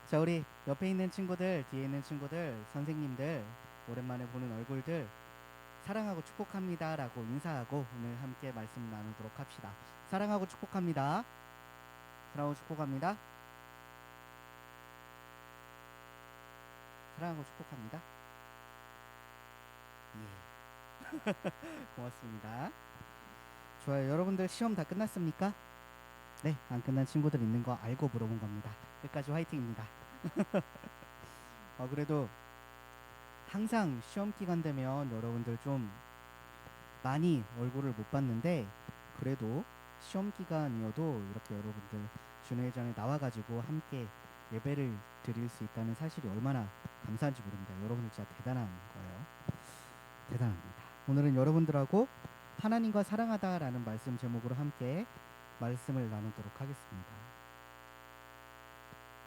자, 우리 옆에 있는 친구들, 뒤에 있는 친구들, 선생님들, 오랜만에 보는 얼굴들, 사랑하고 축복합니다 라고 인사하고 오늘 함께 말씀 나누도록 합시다. 사랑하고 축복합니다. 사랑하고 축복합니다. 사랑하고 축복합니다. 예, 고맙습니다. 좋아요. 여러분들 시험 다 끝났습니까? 네, 안 끝난 친구들 있는 거 알고 물어본 겁니다. 끝까지 화이팅입니다. 그래도 항상 시험 기간 되면 여러분들 좀 많이 얼굴을 못 봤는데 그래도 시험 기간이어도 이렇게 여러분들 준회전에 나와가지고 함께 예배를 드릴 수 있다는 사실이 얼마나 감사한지 모릅니다. 여러분들 진짜 대단한 거예요. 대단합니다. 오늘은 여러분들하고 하나님과 사랑하다라는 말씀 제목으로 함께 말씀을 나누도록 하겠습니다.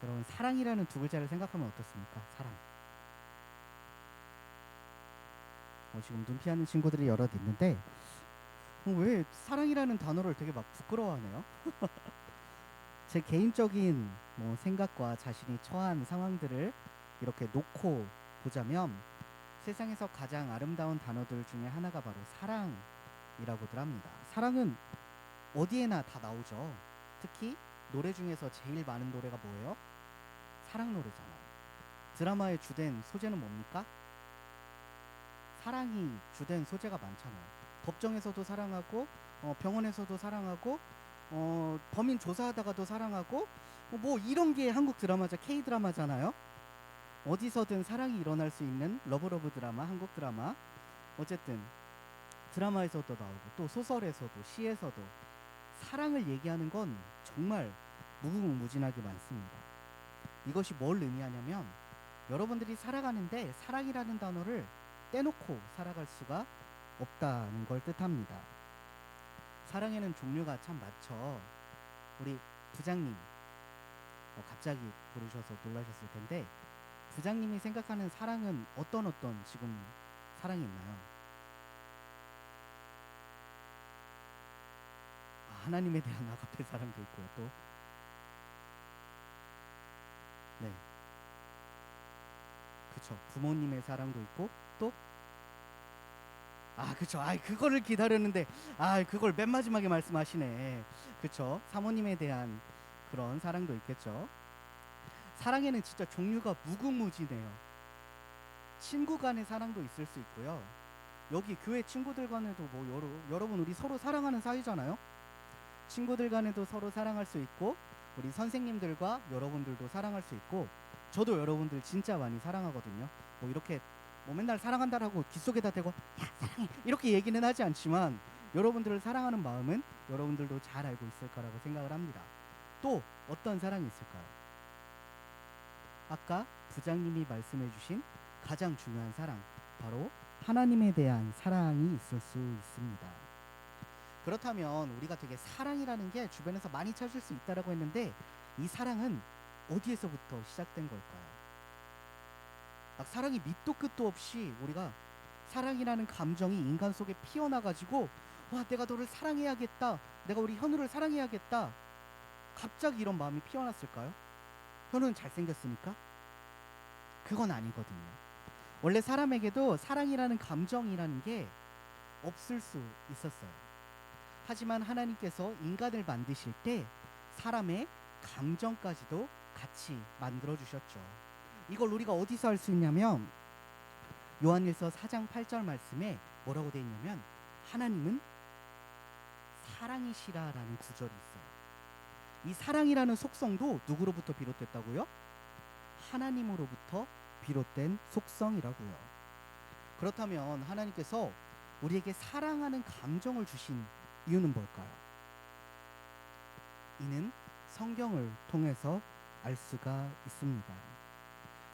여러분, 사랑이라는 두 글자를 생각하면 어떻습니까? 사랑. 지금 눈 피하는 친구들이 여럿 있는데 왜 사랑이라는 단어를 되게 막 부끄러워하네요. 제 개인적인 생각과 자신이 처한 상황들을 이렇게 놓고 보자면 세상에서 가장 아름다운 단어들 중에 하나가 바로 사랑이라고들 합니다. 사랑은 어디에나 다 나오죠. 특히 노래 중에서 제일 많은 노래가 뭐예요? 사랑 노래잖아요. 드라마의 주된 소재는 뭡니까? 사랑이 주된 소재가 많잖아요. 법정에서도 사랑하고 병원에서도 사랑하고 범인 조사하다가도 사랑하고 뭐 이런 게 한국 드라마죠. K 드라마잖아요. 어디서든 사랑이 일어날 수 있는 러브러브 드라마, 한국 드라마. 어쨌든 드라마에서도 나오고 또 소설에서도 시에서도 사랑을 얘기하는 건 정말 무궁무진하게 많습니다. 이것이 뭘 의미하냐면 여러분들이 살아가는데 사랑이라는 단어를 떼놓고 살아갈 수가 없다는 걸 뜻합니다. 사랑에는 종류가 참 많죠. 우리 부장님 갑자기 부르셔서 놀라셨을 텐데 부장님이 생각하는 사랑은 어떤 지금 사랑이 있나요? 하나님에 대한 아가페 사랑도 있고요. 또 네, 그쵸. 부모님의 사랑도 있고 또 그쵸. 그거를 기다렸는데 그걸 맨 마지막에 말씀하시네. 그쵸. 사모님에 대한 그런 사랑도 있겠죠. 사랑에는 진짜 종류가 무궁무진해요. 친구 간의 사랑도 있을 수 있고요. 여기 교회 친구들 간에도 여러분 우리 서로 사랑하는 사이잖아요. 친구들 간에도 서로 사랑할 수 있고 우리 선생님들과 여러분들도 사랑할 수 있고 저도 여러분들 진짜 많이 사랑하거든요. 이렇게 맨날 사랑한다라고 귓속에다 대고 야 사랑해 이렇게 얘기는 하지 않지만 여러분들을 사랑하는 마음은 여러분들도 잘 알고 있을 거라고 생각을 합니다. 또 어떤 사랑이 있을까요? 아까 부장님이 말씀해 주신 가장 중요한 사랑, 바로 하나님에 대한 사랑이 있을 수 있습니다. 그렇다면 우리가 되게 사랑이라는 게 주변에서 많이 찾을 수 있다라고 했는데 이 사랑은 어디에서부터 시작된 걸까요? 사랑이 밑도 끝도 없이 우리가 사랑이라는 감정이 인간 속에 피어나가지고 와 내가 너를 사랑해야겠다, 내가 우리 현우를 사랑해야겠다, 갑자기 이런 마음이 피어났을까요? 현우는 잘생겼으니까? 그건 아니거든요. 원래 사람에게도 사랑이라는 감정이라는 게 없을 수 있었어요. 하지만 하나님께서 인간을 만드실 때 사람의 감정까지도 같이 만들어 주셨죠. 이걸 우리가 어디서 알 수 있냐면 요한일서 4장 8절 말씀에 뭐라고 되어 있냐면 하나님은 사랑이시라라는 구절이 있어요. 이 사랑이라는 속성도 누구로부터 비롯됐다고요? 하나님으로부터 비롯된 속성이라고요. 그렇다면 하나님께서 우리에게 사랑하는 감정을 주신 이유는 뭘까요? 이는 성경을 통해서 알 수가 있습니다.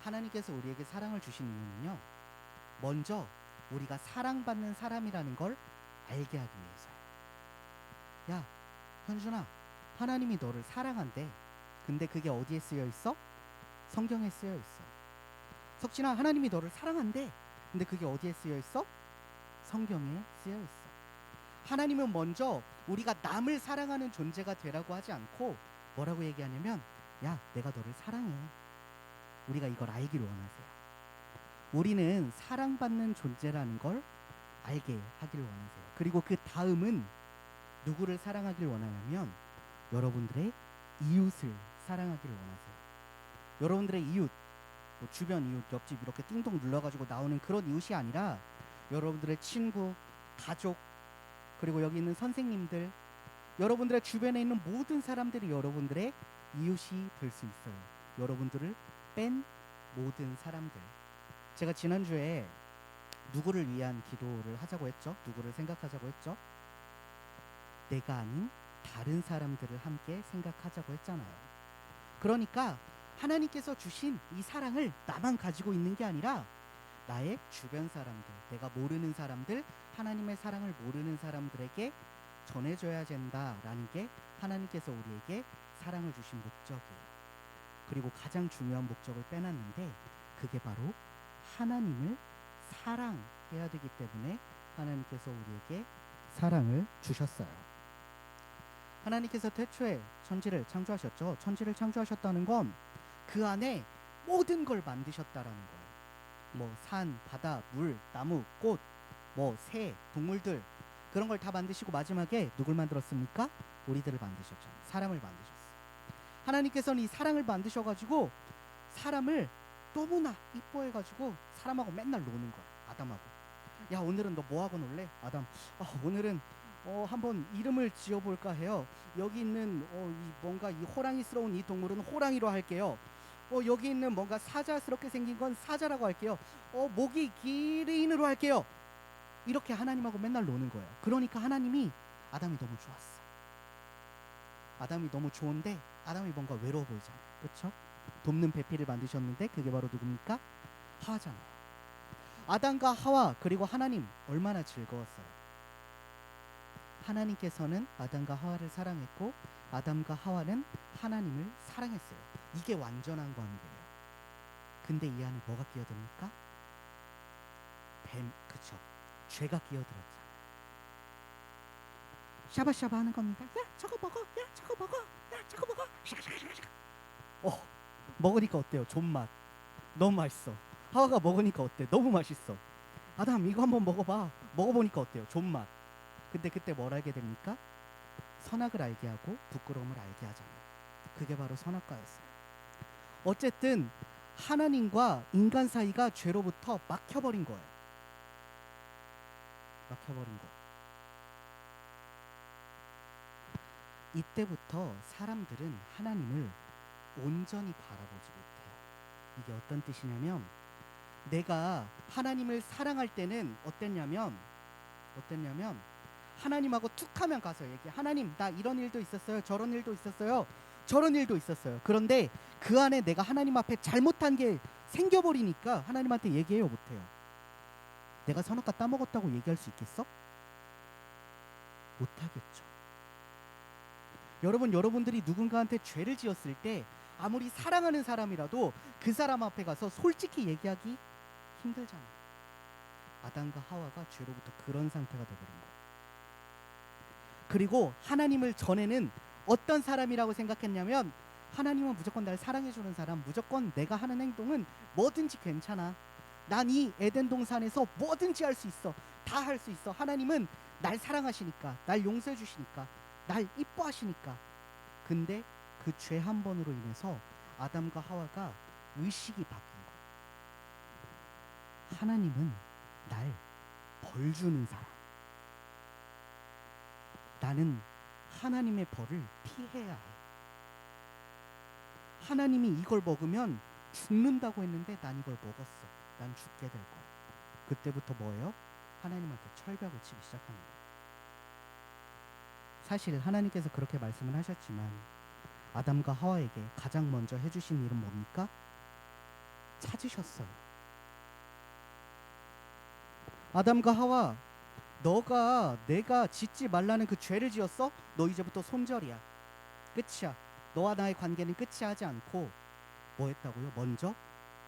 하나님께서 우리에게 사랑을 주신 이유는요, 먼저 우리가 사랑받는 사람이라는 걸 알게 하기 위해서요. 야, 현준아, 하나님이 너를 사랑한대. 근데 그게 어디에 쓰여 있어? 성경에 쓰여 있어. 석진아, 하나님이 너를 사랑한대. 근데 그게 어디에 쓰여 있어? 성경에 쓰여 있어. 하나님은 먼저 우리가 남을 사랑하는 존재가 되라고 하지 않고 뭐라고 얘기하냐면 야, 내가 너를 사랑해. 우리가 이걸 알기를 원하세요. 우리는 사랑받는 존재라는 걸 알게 하기를 원하세요. 그리고 그 다음은 누구를 사랑하기를 원하냐면 여러분들의 이웃을 사랑하기를 원하세요. 여러분들의 이웃, 뭐 주변 이웃, 옆집 이렇게 띵동 눌러가지고 나오는 그런 이웃이 아니라 여러분들의 친구, 가족, 그리고 여기 있는 선생님들, 여러분들의 주변에 있는 모든 사람들이 여러분들의 이웃이 될 수 있어요. 여러분들을 뺀 모든 사람들. 제가 지난주에 누구를 위한 기도를 하자고 했죠? 누구를 생각하자고 했죠? 내가 아닌 다른 사람들을 함께 생각하자고 했잖아요. 그러니까 하나님께서 주신 이 사랑을 나만 가지고 있는 게 아니라 나의 주변 사람들, 내가 모르는 사람들, 하나님의 사랑을 모르는 사람들에게 전해줘야 된다라는 게 하나님께서 우리에게 사랑을 주신 목적이에요. 그리고 가장 중요한 목적을 빼놨는데 그게 바로 하나님을 사랑해야 되기 때문에 하나님께서 우리에게 사랑을 주셨어요. 하나님께서 태초에 천지를 창조하셨죠. 천지를 창조하셨다는 건 그 안에 모든 걸 만드셨다라는 거예요. 뭐 산, 바다, 물, 나무, 꽃, 뭐 새, 동물들 그런 걸 다 만드시고 마지막에 누굴 만들었습니까? 우리들을 만드셨잖아요. 사람을 만드셨어요. 하나님께서는 이 사랑을 만드셔가지고 사람을 너무나 이뻐해가지고 사람하고 맨날 노는 거야. 아담하고. 야, 오늘은 너 뭐하고 놀래? 아담. 오늘은 한번 이름을 지어볼까 해요. 여기 있는 뭔가 이 호랑이스러운 이 동물은 호랑이로 할게요. 여기 있는 뭔가 사자스럽게 생긴 건 사자라고 할게요. 목이 기린으로 할게요. 이렇게 하나님하고 맨날 노는 거예요. 그러니까 하나님이 아담이 너무 좋았어. 아담이 너무 좋은데 아담이 뭔가 외로워 보이잖아요. 그렇죠? 돕는 배필을 만드셨는데 그게 바로 누굽니까? 하와잖아요. 아담과 하와 그리고 하나님 얼마나 즐거웠어요. 하나님께서는 아담과 하와를 사랑했고 아담과 하와는 하나님을 사랑했어요. 이게 완전한 관계예요. 근데 이 안에 뭐가 끼어듭니까? 뱀, 그쵸? 죄가 끼어들었잖아요. 샤바샤바 하는 겁니다. 야, 저거 먹어. 야, 저거 먹어. 야, 저거 먹어. 먹으니까 어때요? 존맛. 너무 맛있어. 하와가 먹으니까 어때? 너무 맛있어. 아담 이거 한번 먹어봐. 먹어보니까 어때요? 존맛. 근데 그때 뭘 알게 됩니까? 선악을 알게 하고 부끄러움을 알게 하잖아요. 그게 바로 선악과였어요. 어쨌든 하나님과 인간 사이가 죄로부터 막혀버린 거예요. 막혀버린 거. 이때부터 사람들은 하나님을 온전히 바라보지 못해요. 이게 어떤 뜻이냐면 내가 하나님을 사랑할 때는 어땠냐면 하나님하고 툭하면 가서 얘기해. 하나님 나 이런 일도 있었어요. 저런 일도 있었어요. 저런 일도 있었어요. 그런데 그 안에 내가 하나님 앞에 잘못한 게 생겨버리니까 하나님한테 얘기해요 못해요. 내가 선악과 따먹었다고 얘기할 수 있겠어? 못하겠죠. 여러분들이 누군가한테 죄를 지었을 때 아무리 사랑하는 사람이라도 그 사람 앞에 가서 솔직히 얘기하기 힘들잖아요. 아담과 하와가 죄로부터 그런 상태가 되어버린 거예요. 그리고 하나님을 전에는 어떤 사람이라고 생각했냐면 하나님은 무조건 날 사랑해주는 사람, 무조건 내가 하는 행동은 뭐든지 괜찮아. 난 이 에덴 동산에서 뭐든지 할 수 있어. 다 할 수 있어. 하나님은 날 사랑하시니까, 날 용서해 주시니까, 날 이뻐하시니까. 근데 그 죄 한 번으로 인해서 아담과 하와가 의식이 바뀐 거예요. 하나님은 날 벌 주는 사람. 나는 하나님의 벌을 피해야 해. 하나님이 이걸 먹으면 죽는다고 했는데 난 이걸 먹었어. 난 죽게 될 거야. 그때부터 뭐예요? 하나님한테 철벽을 치기 시작하는 거예요. 사실 하나님께서 그렇게 말씀을 하셨지만 아담과 하와에게 가장 먼저 해주신 일은 뭡니까? 찾으셨어요. 아담과 하와, 내가 짓지 말라는 그 죄를 지었어? 너 이제부터 손절이야. 끝이야. 너와 나의 관계는 끝이 하지 않고 뭐 했다고요? 먼저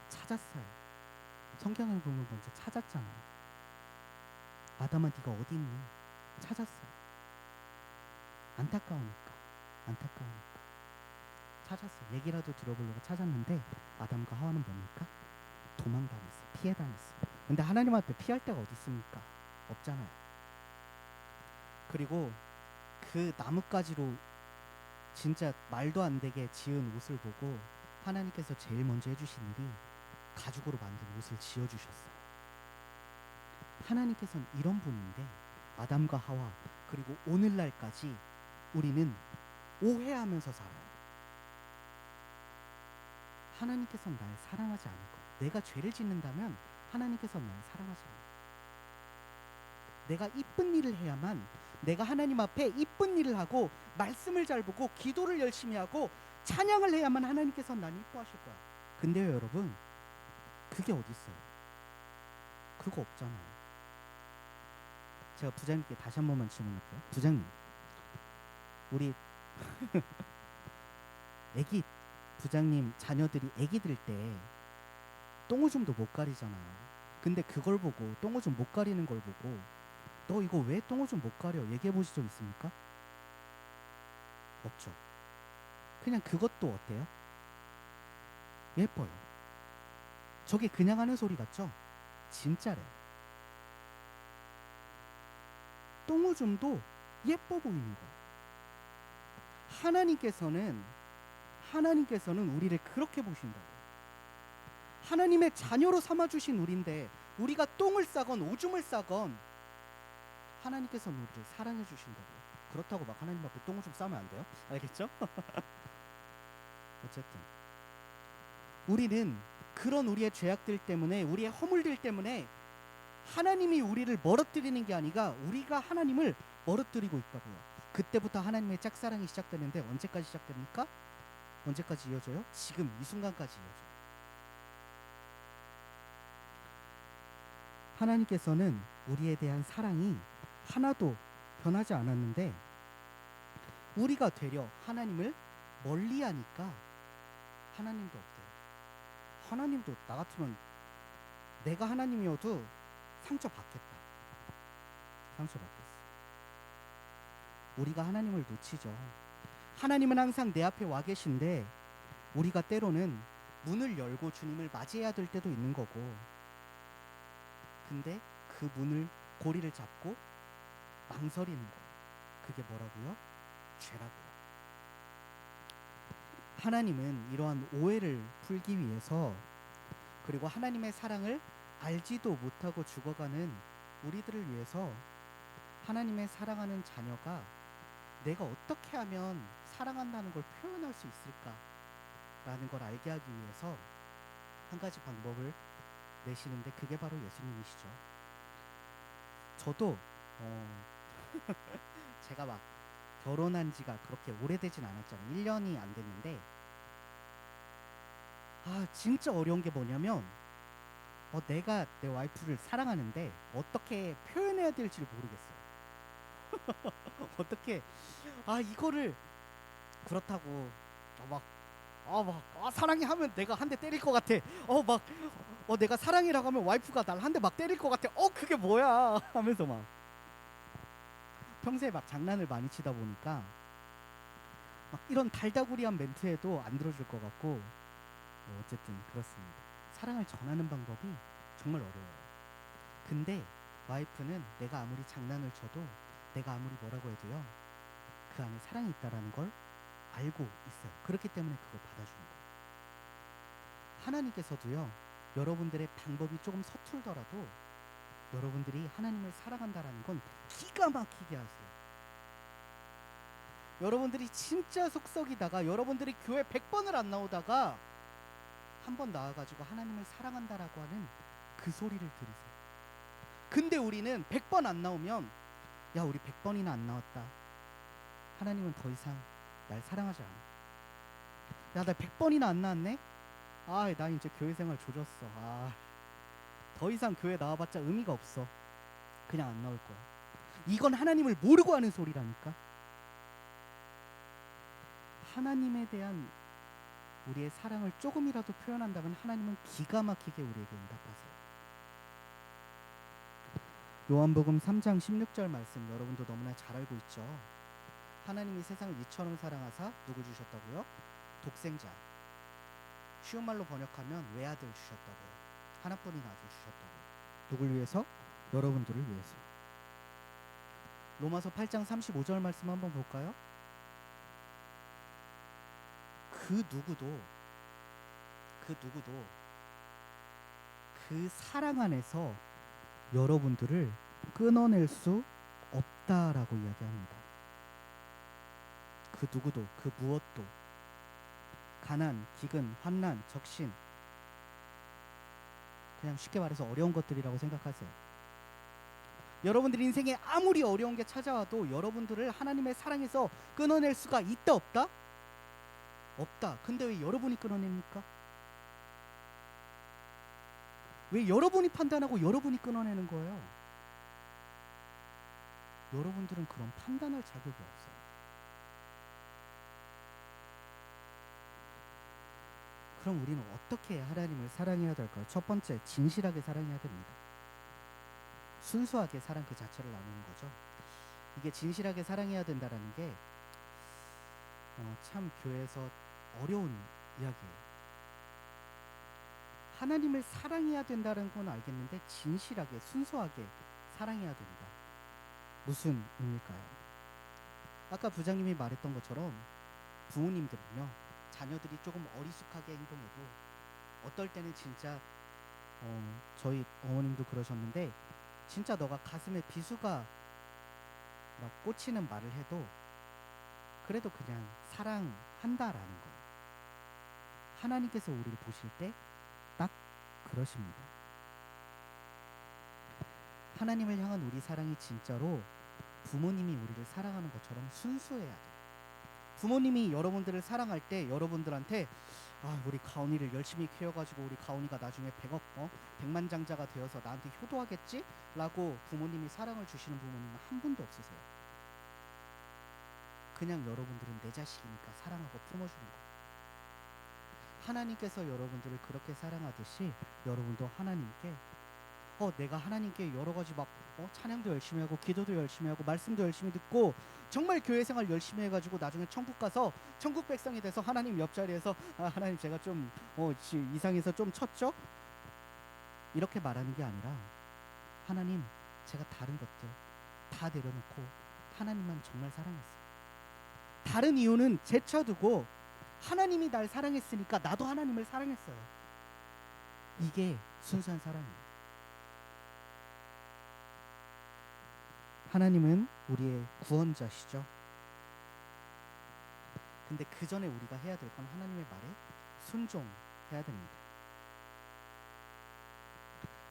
찾았어요. 성경을 보면 먼저 찾았잖아요. 아담아 네가 어디 있니? 찾았어요. 안타까우니까. 찾았어요. 얘기라도 들어보려고 찾았는데 아담과 하와는 뭡니까? 도망다녔어요. 피해 다녔어요. 근데 하나님 앞에 피할 데가 어디 있습니까? 없잖아요. 그리고 그 나뭇가지로 진짜 말도 안 되게 지은 옷을 보고 하나님께서 제일 먼저 해주신 일이 가죽으로 만든 옷을 지어주셨어요. 하나님께서는 이런 분인데 아담과 하와 그리고 오늘날까지 우리는 오해하면서 살아요. 하나님께서는 날 사랑하지 않을 거예요. 내가 죄를 짓는다면 하나님께서는 날 사랑하지 않아요. 내가 이쁜 일을 해야만, 내가 하나님 앞에 이쁜 일을 하고 말씀을 잘 보고 기도를 열심히 하고 찬양을 해야만 하나님께서는 날 이뻐하실 거야. 근데요 여러분, 그게 어디 있어요? 그거 없잖아요. 제가 부장님께 다시 한 번만 질문할게요. 부장님, 우리 애기 부장님 자녀들이 애기들 때 똥오줌도 못 가리잖아요. 근데 그걸 보고, 똥오줌 못 가리는 걸 보고 너 이거 왜 똥오줌 못 가려? 얘기해 보신 적 있습니까? 없죠. 그냥 그것도 어때요? 예뻐요. 저게 그냥 하는 소리 같죠? 진짜래요. 똥오줌도 예뻐 보이는 거예요. 하나님께서는 우리를 그렇게 보신다고요. 하나님의 자녀로 삼아주신 우리인데 우리가 똥을 싸건 오줌을 싸건 하나님께서는 우리를 사랑해 주신다고요. 그렇다고 막 하나님 앞에 똥오줌 싸면 안 돼요. 알겠죠? 어쨌든 우리는 그런 우리의 죄악들 때문에, 우리의 허물들 때문에 하나님이 우리를 멀어뜨리는 게 아니라 우리가 하나님을 멀어뜨리고 있다고요. 그때부터 하나님의 짝사랑이 시작되는데 언제까지 시작됩니까? 언제까지 이어져요? 지금 이 순간까지 이어져요. 하나님께서는 우리에 대한 사랑이 하나도 변하지 않았는데 우리가 되려 하나님을 멀리하니까 하나님도 없대요. 하나님도 나 같으면 내가 하나님이어도 상처받겠다. 상처받겠어. 우리가 하나님을 놓치죠. 하나님은 항상 내 앞에 와 계신데 우리가 때로는 문을 열고 주님을 맞이해야 될 때도 있는 거고, 근데 그 문을 고리를 잡고 망설이는 거, 그게 뭐라고요? 죄라고요. 하나님은 이러한 오해를 풀기 위해서, 그리고 하나님의 사랑을 알지도 못하고 죽어가는 우리들을 위해서 하나님의 사랑하는 자녀가 내가 어떻게 하면 사랑한다는 걸 표현할 수 있을까라는 걸 알게 하기 위해서 한 가지 방법을 내시는데 그게 바로 예수님이시죠. 저도 제가 막 결혼한 지가 그렇게 오래되진 않았잖아요. 1년이 안 됐는데 진짜 어려운 게 뭐냐면 내가 내 와이프를 사랑하는데 어떻게 표현해야 될지를 모르겠어요. 어떻게 이거를 그렇다고 사랑해 하면 내가 한 대 때릴 것 같아. 내가 사랑이라고 하면 와이프가 날 한 대 막 때릴 것 같아. 그게 뭐야 하면서 막 평소에 막 장난을 많이 치다 보니까 막 이런 달다구리한 멘트에도 안 들어줄 것 같고, 어쨌든 그렇습니다. 사랑을 전하는 방법이 정말 어려워요. 근데 와이프는 내가 아무리 장난을 쳐도, 내가 아무리 뭐라고 해도요, 그 안에 사랑이 있다라는 걸 알고 있어요. 그렇기 때문에 그걸 받아주는 거예요. 하나님께서도요, 여러분들의 방법이 조금 서툴더라도 여러분들이 하나님을 사랑한다라는 건 기가 막히게 하세요. 여러분들이 진짜 속썩이다가, 여러분들이 교회 100번을 안 나오다가 한 번 나와가지고 하나님을 사랑한다라고 하는 그 소리를 들으세요. 근데 우리는 100번 안 나오면 야, 우리 100번이나 안 나왔다, 하나님은 더 이상 날 사랑하지 않아. 야, 나 100번이나 안 나왔네? 나 이제 교회 생활 조졌어. 더 이상 교회 나와봤자 의미가 없어. 그냥 안 나올 거야. 이건 하나님을 모르고 하는 소리라니까. 하나님에 대한 우리의 사랑을 조금이라도 표현한다면 하나님은 기가 막히게 우리에게 응답하세요. 요한복음 3장 16절 말씀 여러분도 너무나 잘 알고 있죠. 하나님이 세상을 이처럼 사랑하사 누구 주셨다고요? 독생자, 쉬운 말로 번역하면 외아들 주셨다고요. 하나뿐인 아들 주셨다고요. 누굴 위해서? 여러분들을 위해서. 로마서 8장 35절 말씀 한번 볼까요? 그 누구도 그 사랑 안에서 여러분들을 끊어낼 수 없다라고 이야기합니다. 그 누구도, 그 무엇도, 가난, 기근, 환난, 적신, 그냥 쉽게 말해서 어려운 것들이라고 생각하세요. 여러분들 인생에 아무리 어려운 게 찾아와도 여러분들을 하나님의 사랑에서 끊어낼 수가 있다 없다? 없다. 근데 왜 여러분이 끊어냅니까? 왜 여러분이 판단하고 여러분이 끊어내는 거예요? 여러분들은 그런 판단할 자격이 없어요. 그럼 우리는 어떻게 하나님을 사랑해야 될까요? 첫 번째, 진실하게 사랑해야 됩니다. 순수하게 사랑 그 자체를 나누는 거죠. 이게 진실하게 사랑해야 된다라는 게 참 교회에서 어려운 이야기예요. 하나님을 사랑해야 된다는 건 알겠는데 진실하게 순수하게 사랑해야 된다. 무슨 의미일까요? 아까 부장님이 말했던 것처럼 부모님들은요, 자녀들이 조금 어리숙하게 행동해도 어떨 때는 진짜 저희 어머님도 그러셨는데 진짜 너가 가슴에 비수가 막 꽂히는 말을 해도 그래도 그냥 사랑한다라는 거예요. 하나님께서 우리를 보실 때 딱 그러십니다. 하나님을 향한 우리 사랑이 진짜로 부모님이 우리를 사랑하는 것처럼 순수해야 돼요. 부모님이 여러분들을 사랑할 때 여러분들한테 우리 가온이를 열심히 키워가지고 우리 가온이가 나중에 100억, 백만장자가 되어서 나한테 효도하겠지? 라고 부모님이 사랑을 주시는 부모님은 한 분도 없으세요. 그냥 여러분들은 내 자식이니까 사랑하고 품어주는 거예요. 하나님께서 여러분들을 그렇게 사랑하듯이 여러분도 하나님께 내가 하나님께 여러 가지 막 찬양도 열심히 하고 기도도 열심히 하고 말씀도 열심히 듣고 정말 교회 생활 열심히 해가지고 나중에 천국 가서 천국 백성이 돼서 하나님 옆자리에서 하나님 제가 좀 이상해서 좀 쳤죠? 이렇게 말하는 게 아니라 하나님 제가 다른 것들 다 내려놓고 하나님만 정말 사랑했어요. 다른 이유는 제쳐두고 하나님이 날 사랑했으니까 나도 하나님을 사랑했어요. 이게 순수한 사랑이에요. 하나님은 우리의 구원자시죠. 근데 그 전에 우리가 해야 될 건 하나님의 말에 순종해야 됩니다.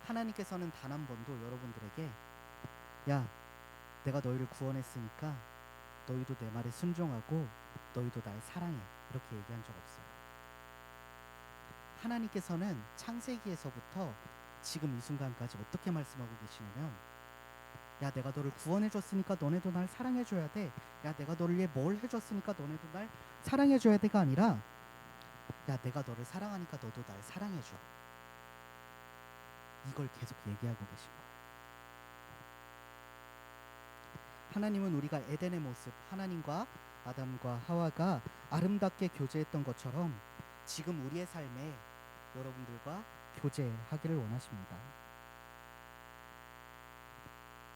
하나님께서는 단 한 번도 여러분들에게 야, 내가 너희를 구원했으니까 너희도 내 말에 순종하고 너희도 날 사랑해 이렇게 얘기한 적 없어요. 하나님께서는 창세기에서부터 지금 이 순간까지 어떻게 말씀하고 계시냐면 야, 내가 너를 구원해줬으니까 너네도 날 사랑해줘야 돼. 야, 내가 너를 위해 뭘 해줬으니까 너네도 날 사랑해줘야 돼가 아니라 야, 내가 너를 사랑하니까 너도 날 사랑해줘. 이걸 계속 얘기하고 계신 거예요. 하나님은 우리가 에덴의 모습, 하나님과 아담과 하와가 아름답게 교제했던 것처럼 지금 우리의 삶에 여러분들과 교제하기를 원하십니다.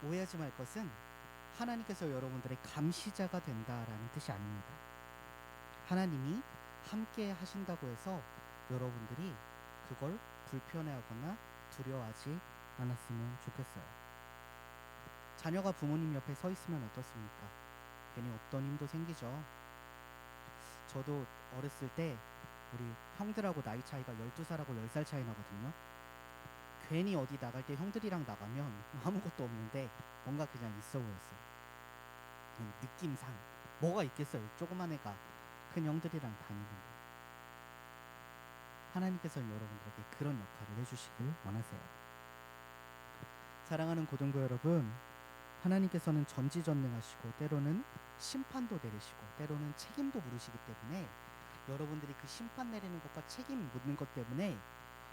오해하지 말 것은 하나님께서 여러분들의 감시자가 된다라는 뜻이 아닙니다. 하나님이 함께 하신다고 해서 여러분들이 그걸 불편해하거나 두려워하지 않았으면 좋겠어요. 자녀가 부모님 옆에 서 있으면 어떻습니까? 괜히 없던 힘도 생기죠. 저도 어렸을 때 우리 형들하고 나이 차이가 12살하고 10살 차이 나거든요. 괜히 어디 나갈 때 형들이랑 나가면 아무것도 없는데 뭔가 그냥 있어 보였어요. 느낌상 뭐가 있겠어요. 조그만 애가 큰 형들이랑 다니는 거. 하나님께서는 여러분들에게 그런 역할을 해주시길 원하세요. 사랑하는 고등부 여러분, 하나님께서는 전지전능하시고 때로는 심판도 내리시고 때로는 책임도 물으시기 때문에 여러분들이 그 심판 내리는 것과 책임 묻는 것 때문에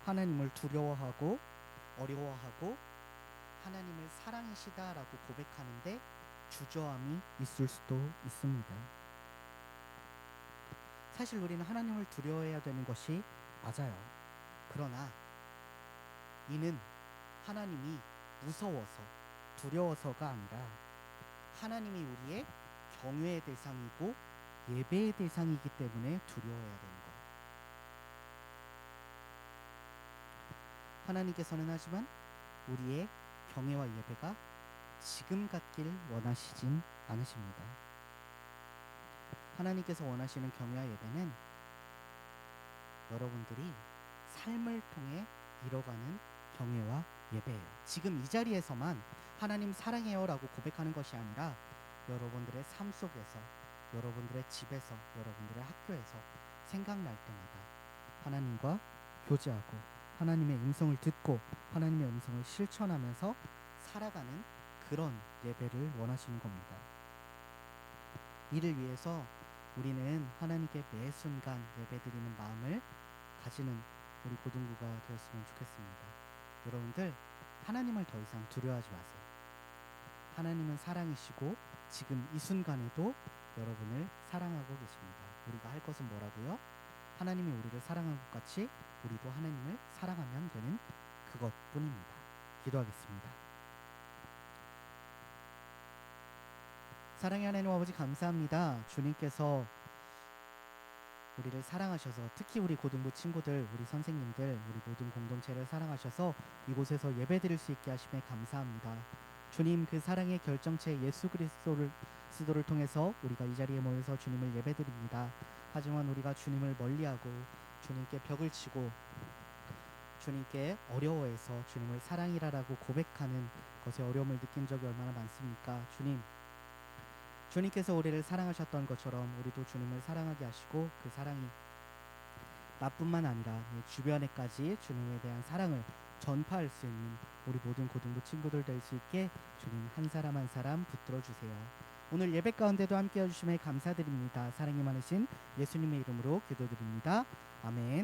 하나님을 두려워하고 어려워하고 하나님을 사랑이시다라고 고백하는데 주저함이 있을 수도 있습니다. 사실 우리는 하나님을 두려워해야 되는 것이 맞아요. 그러나 이는 하나님이 무서워서 두려워서가 아니라 하나님이 우리의 경외의 대상이고 예배의 대상이기 때문에 두려워해야 되는 거예요. 하나님께서는 하지만 우리의 경외와 예배가 지금 같길 원하시진 않으십니다. 하나님께서 원하시는 경외와 예배는 여러분들이 삶을 통해 이뤄가는 경외와 예배예요. 지금 이 자리에서만 하나님 사랑해요 라고 고백하는 것이 아니라 여러분들의 삶 속에서, 여러분들의 집에서, 여러분들의 학교에서 생각날 때마다 하나님과 교제하고 하나님의 음성을 듣고 하나님의 음성을 실천하면서 살아가는 그런 예배를 원하시는 겁니다. 이를 위해서 우리는 하나님께 매 순간 예배드리는 마음을 가지는 우리 고등부가 되었으면 좋겠습니다. 여러분들, 하나님을 더 이상 두려워하지 마세요. 하나님은 사랑이시고 지금 이 순간에도 여러분을 사랑하고 계십니다. 우리가 할 것은 뭐라고요? 하나님이 우리를 사랑한 것 같이 우리도 하나님을 사랑하면 되는 그것뿐입니다. 기도하겠습니다. 사랑의 하나님 아버지, 감사합니다. 주님께서 우리를 사랑하셔서, 특히 우리 고등부 친구들, 우리 선생님들, 우리 모든 공동체를 사랑하셔서 이곳에서 예배드릴 수 있게 하심에 감사합니다. 주님, 그 사랑의 결정체 예수 그리스도를 통해서 우리가 이 자리에 모여서 주님을 예배드립니다. 하지만 우리가 주님을 멀리하고 주님께 벽을 치고 주님께 어려워해서 주님을 사랑이라고 고백하는 것에 어려움을 느낀 적이 얼마나 많습니까? 주님께서 우리를 사랑하셨던 것처럼 우리도 주님을 사랑하게 하시고 그 사랑이 나뿐만 아니라 주변에까지 주님에 대한 사랑을 전파할 수 있는 우리 모든 고등부 친구들 될 수 있게 주님 한 사람 한 사람 붙들어 주세요. 오늘 예배 가운데도 함께 해주심에 감사드립니다. 사랑이 많으신 예수님의 이름으로 기도드립니다. 아멘.